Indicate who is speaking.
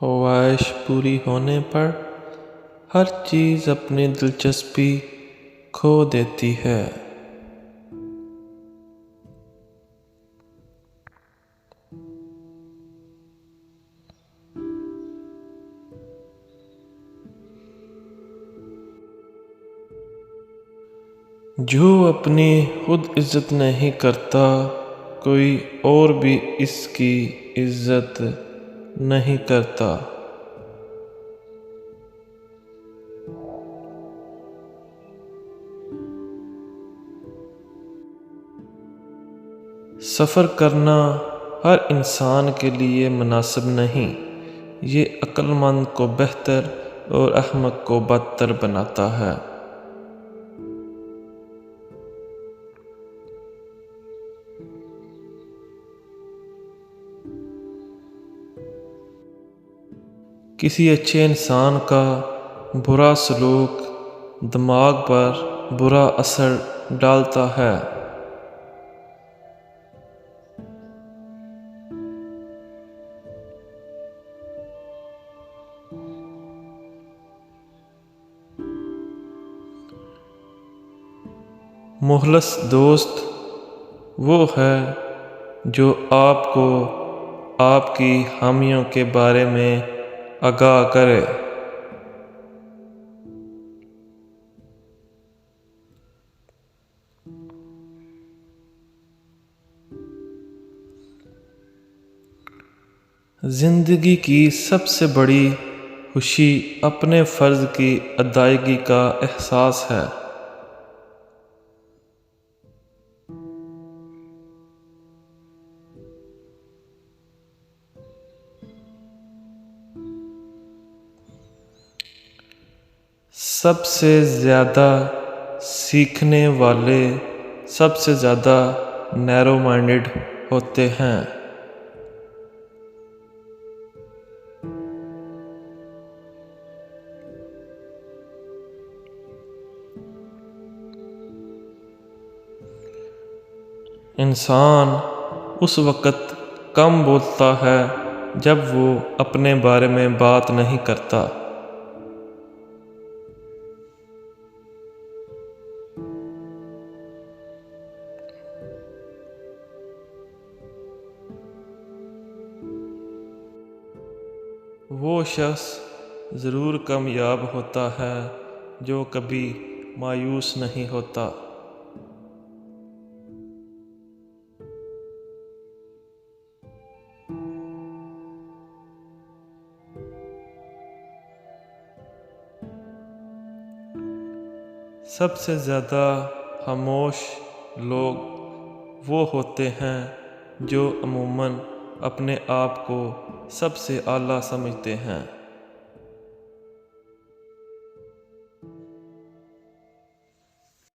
Speaker 1: خواہش پوری ہونے پر ہر چیز اپنی دلچسپی کھو دیتی ہے۔ جو اپنی خود عزت نہیں کرتا، کوئی اور بھی اس کی عزت نہیں کرتا۔ سفر کرنا ہر انسان کے لیے مناسب نہیں، یہ عقل مند کو بہتر اور احمق کو بدتر بناتا ہے۔ کسی اچھے انسان کا برا سلوک دماغ پر برا اثر ڈالتا ہے۔ مخلص دوست وہ ہے جو آپ کو آپ کی خامیوں کے بارے میں آگاہ کرے۔ زندگی کی سب سے بڑی خوشی اپنے فرض کی ادائیگی کا احساس ہے۔ سب سے زیادہ سیکھنے والے سب سے زیادہ نیرو مائنڈڈ ہوتے ہیں۔ انسان اس وقت کم بولتا ہے جب وہ اپنے بارے میں بات نہیں کرتا۔ وہ شخص ضرور کامیاب ہوتا ہے جو کبھی مایوس نہیں ہوتا۔ سب سے زیادہ خاموش لوگ وہ ہوتے ہیں جو عموماً اپنے آپ کو سب سے اعلیٰ سمجھتے ہیں۔